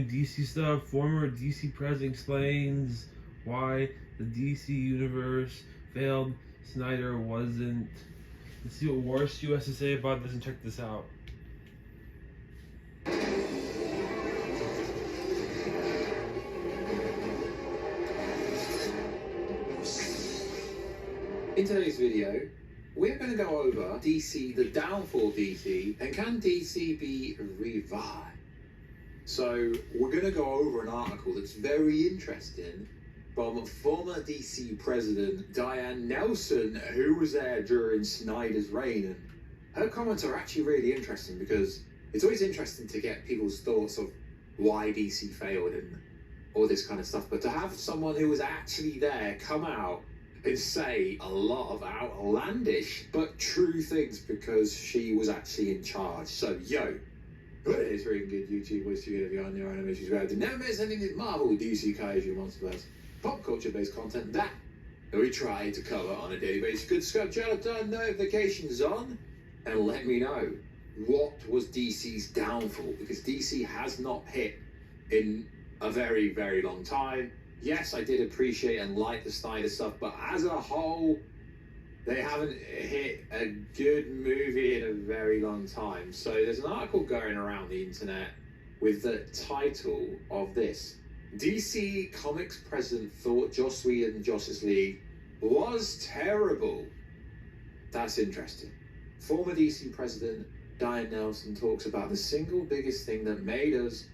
doing DC stuff. Former DC president explains why the DC universe failed. Snyder wasn't. Let's see what War Stu has to say about this and check this out. In today's video, we're going to go over DC, the downfall of DC, and can DC be revived? So we're going to go over an article that's very interesting from former DC president Diane Nelson, who was there during Snyder's reign. And her comments are actually really interesting because it's always interesting to get people's thoughts of why DC failed and all this kind of stuff. But to have someone who was actually there come out and say a lot of outlandish but true things because she was actually in charge. So, yo, but it is very good YouTube voice to get behind your animations about the never miss anything in Marvel, DC, Kaiju, Monsterverse, pop culture based content that we try to cover on a daily basis. Good subscribe channel, turn notifications on, and let me know what was DC's downfall, because DC has not hit in a very, very long time. Yes, I did appreciate and like the Snyder stuff, but as a whole, they haven't hit a good movie in a very long time. So there's an article going around the internet with the title of this: DC Comics president thought Joss Whedon's Justice League was terrible. That's interesting. Former DC president Diane Nelson talks about the single biggest thing that made us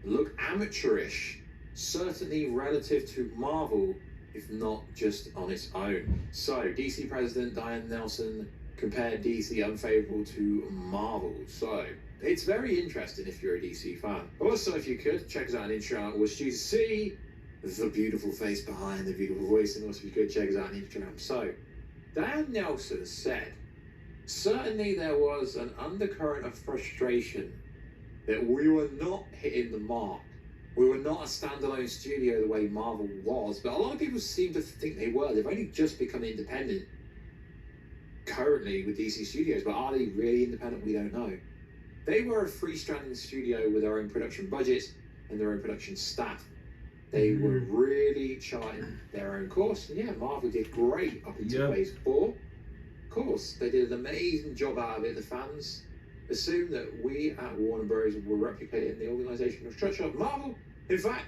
look amateurish, certainly relative to Marvel, if not just on its own. So, DC President Diane Nelson compared DC unfavorable to Marvel. So, it's very interesting if you're a DC fan. Also, if you could, check us out on Instagram, which you see the beautiful face behind the beautiful voice, and also if you could, check us out on Instagram. So, Diane Nelson said, certainly there was an undercurrent of frustration that we were not hitting the mark. We were not a standalone studio the way Marvel was, but a lot of people seem to think they were. They've only just become independent currently with DC Studios, but are they really independent? We don't know. They were a freestanding studio with their own production budgets and their own production staff. They were really charting their own course, and yeah, Marvel did great up until Phase 4. Of course, they did an amazing job out of it. The fans assumed that we at Warner Bros. Were replicating the organizational structure of Marvel. In fact,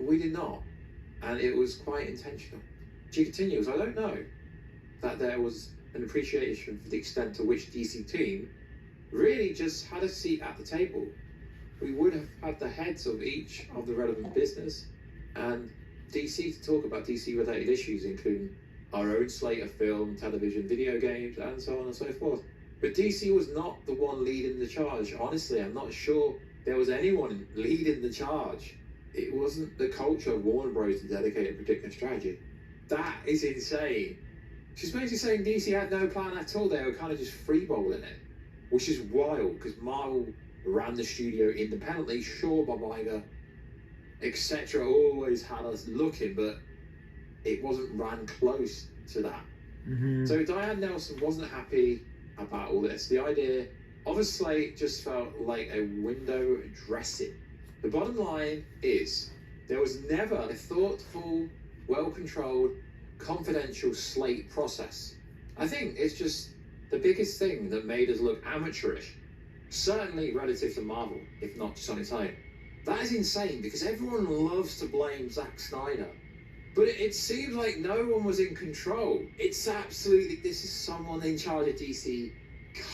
we did not. And it was quite intentional. She continues, I don't know that there was an appreciation for the extent to which DC team really just had a seat at the table. We would have had the heads of each of the relevant business and DC to talk about DC related issues, including our own slate of film, television, video games, and so on and so forth. But DC was not the one leading the charge. Honestly, I'm not sure there was anyone leading the charge. It wasn't the culture of Warner Bros. To dedicate a particular strategy. That is insane. She's basically saying DC had no plan at all. They were kind of just freeballing it, which is wild because Marvel ran the studio independently. Sure, Bob Iger, etc. always had us looking, but it wasn't ran close to that. So Diane Nelson wasn't happy about all this. The idea of a slate just felt like a window dressing. The bottom line is there was never a thoughtful, well-controlled, confidential slate process. I think it's just the biggest thing that made us look amateurish, certainly relative to Marvel, if not just on its own. That is insane because everyone loves to blame Zack Snyder, but it seems like no one was in control. It's absolutely, this is someone in charge of DC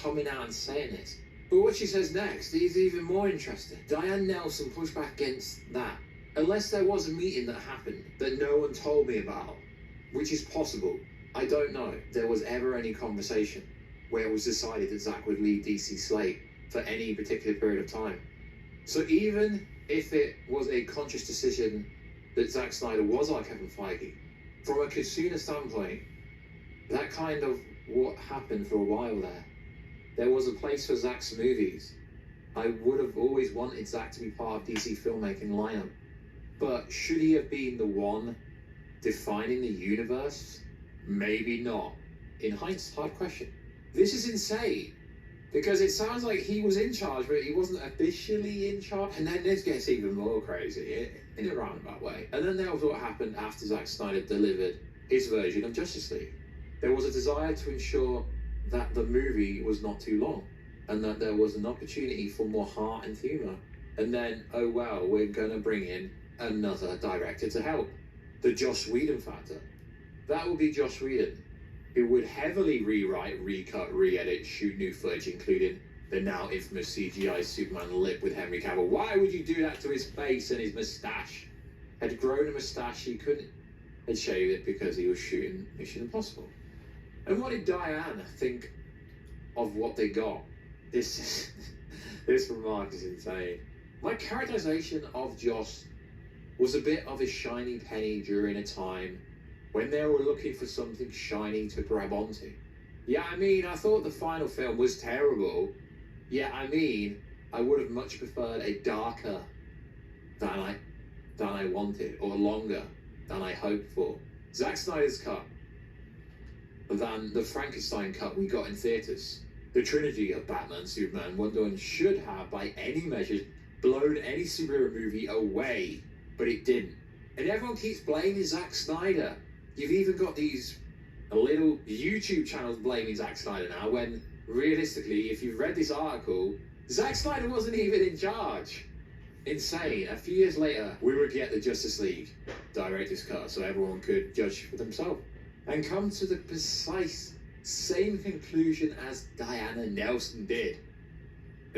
coming out and saying this. But what she says next is even more interesting. Diane Nelson pushed back against that. Unless there was a meeting that happened that no one told me about, which is possible, I don't know if there was ever any conversation where it was decided that Zack would leave DC slate for any particular period of time. So even if it was a conscious decision that Zack Snyder was our Kevin Feige, from a consumer standpoint, that kind of what happened for a while there. There was a place for Zack's movies. I would have always wanted Zack to be part of DC filmmaking lineup. But should he have been the one defining the universe? Maybe not. In hindsight, hard question. This is insane. Because it sounds like he was in charge, but he wasn't officially in charge. And then this gets even more crazy in a roundabout way. And then that was what happened after Zack Snyder delivered his version of Justice League. There was a desire to ensure that the movie was not too long and that there was an opportunity for more heart and humour. And then, oh well, we're going to bring in another director to help. The Joss Whedon factor. That would be Joss Whedon, who would heavily rewrite, recut, re-edit, shoot new footage, including the now infamous CGI Superman lip with Henry Cavill. Why would you do that to his face and his moustache? Had grown a moustache, he couldn't had shaved it because he was shooting Mission Impossible. And what did Diane think of what they got? This remark is insane. My characterization of Joss was a bit of a shiny penny during a time when they were looking for something shiny to grab onto. Yeah, I mean, I thought the final film was terrible. Yeah, I mean, I would have much preferred a darker than I wanted, or longer than I hoped for. Zack Snyder's cut than the Frankenstein cut we got in theatres. The trilogy of Batman, Superman, Wonder Woman should have, by any measure, blown any superhero movie away, but it didn't. And everyone keeps blaming Zack Snyder. You've even got these little YouTube channels blaming Zack Snyder now, when realistically, if you've read this article, Zack Snyder wasn't even in charge. Insane. A few years later, we would get the Justice League director's cut so everyone could judge for themselves and come to the precise same conclusion as Diana Nelson did,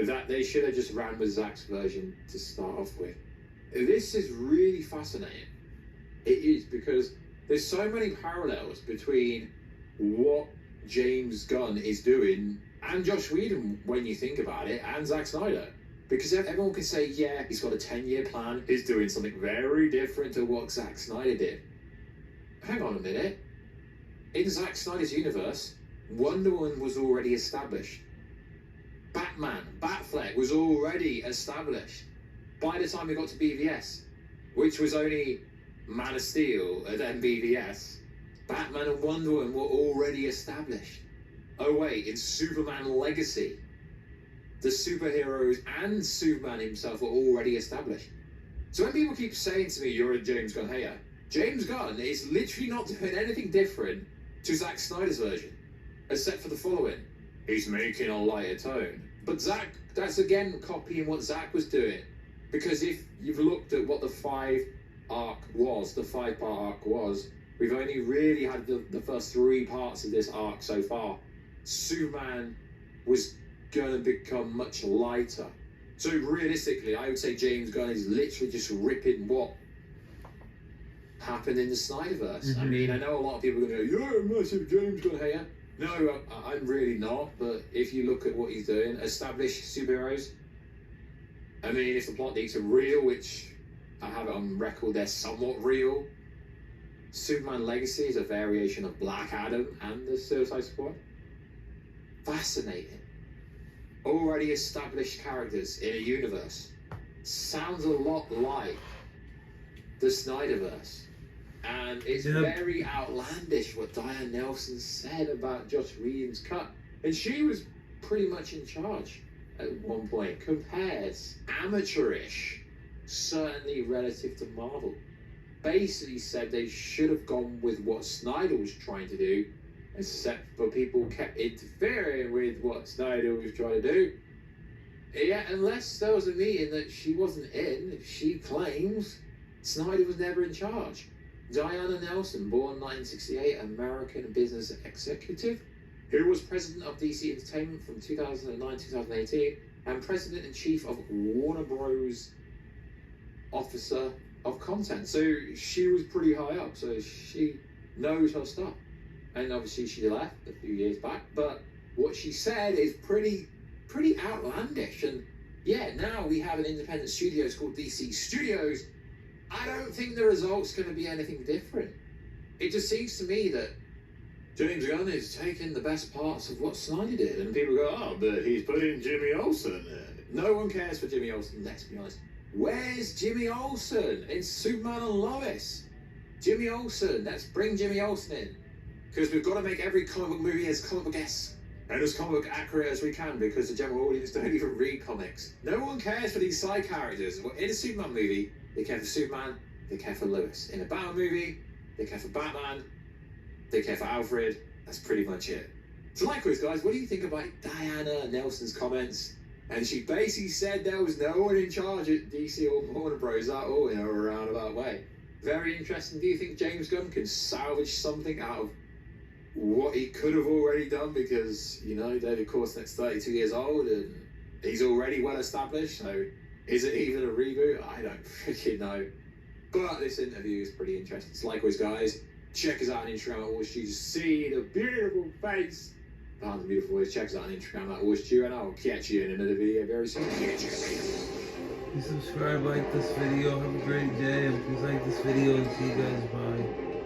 that they should have just ran with Zack's version to start off with. This is really fascinating. It is, because there's so many parallels between what James Gunn is doing and Joss Whedon when you think about it, and Zack Snyder. Because everyone can say, yeah, he's got a 10-year plan, he's doing something very different to what Zack Snyder did. Hang on a minute. In Zack Snyder's universe, Wonder Woman was already established. Batman, Batfleck was already established by the time we got to BVS, which was only Man of Steel and then BVS. Batman and Wonder Woman were already established. Oh wait, in Superman Legacy, the superheroes and Superman himself were already established. So when people keep saying to me, you're a James Gunn hater, James Gunn is literally not doing anything different to Zack Snyder's version, except for the following. He's making a lighter tone. But Zack, that's again copying what Zack was doing. Because if you've looked at what the five-part arc was, we've only really had the first 3 parts of this arc so far. Superman was going to become much lighter. So realistically, I would say James Gunn is literally just ripping what happened in the Snyderverse. Mm-hmm. I mean, I know a lot of people are going to go, you're a massive James Gunn hater. No, I'm really not, but if you look at what he's doing, established superheroes, I mean, if the plot leaks are real, which I have it on record, they're somewhat real. Superman Legacy is a variation of Black Adam and the Suicide Squad. Fascinating. Already established characters in a universe. Sounds a lot like the Snyderverse. And it's very outlandish what Diane Nelson said about Joss Whedon's cut. And she was pretty much in charge at one point. Compares amateurish, certainly relative to Marvel. Basically said they should have gone with what Snyder was trying to do, except for people kept interfering with what Snyder was trying to do. Yeah, unless there was a meeting that she wasn't in, she claims Snyder was never in charge. Diana Nelson, born 1968, American business executive, who was president of DC Entertainment from 2009 to 2018, and president and chief of Warner Bros. Officer of content. So she was pretty high up, so she knows her stuff. And obviously she left a few years back, but what she said is pretty outlandish. And yeah, now we have an independent studio, it's called DC Studios. I don't think the result's going to be anything different. It just seems to me that James Gunn is taking the best parts of what Snyder did, and people go, oh, but he's putting Jimmy Olsen in. No one cares for Jimmy Olsen, let's be honest. Where's Jimmy Olsen in Superman and Lois? Jimmy Olsen, let's bring Jimmy Olsen in. Because we've got to make every comic book movie as comic book-esque and as comic accurate as we can, because the general audience don't even read comics. No one cares for these side characters. In a Superman movie, they care for Superman, they care for Lois. In a Batman movie, they care for Batman, they care for Alfred. That's pretty much it. So likewise, guys, what do you think about Diana Nelson's comments? And she basically said there was no one in charge at DC or Warner Bros. At all in a roundabout way. Very interesting. Do you think James Gunn can salvage something out of what he could have already done? Because, you know, David Corset's 32 years old and he's already well established. So is it even a reboot? I don't freaking know. But this interview is pretty interesting. So likewise, guys, check us out on Instagram at Watch to see the beautiful face behind the beautiful voice. Check us out on Instagram at Watch and I'll catch you in another video very soon. Catch you later. Please subscribe, like this video. Have a great day, and please like this video and see you guys. Bye.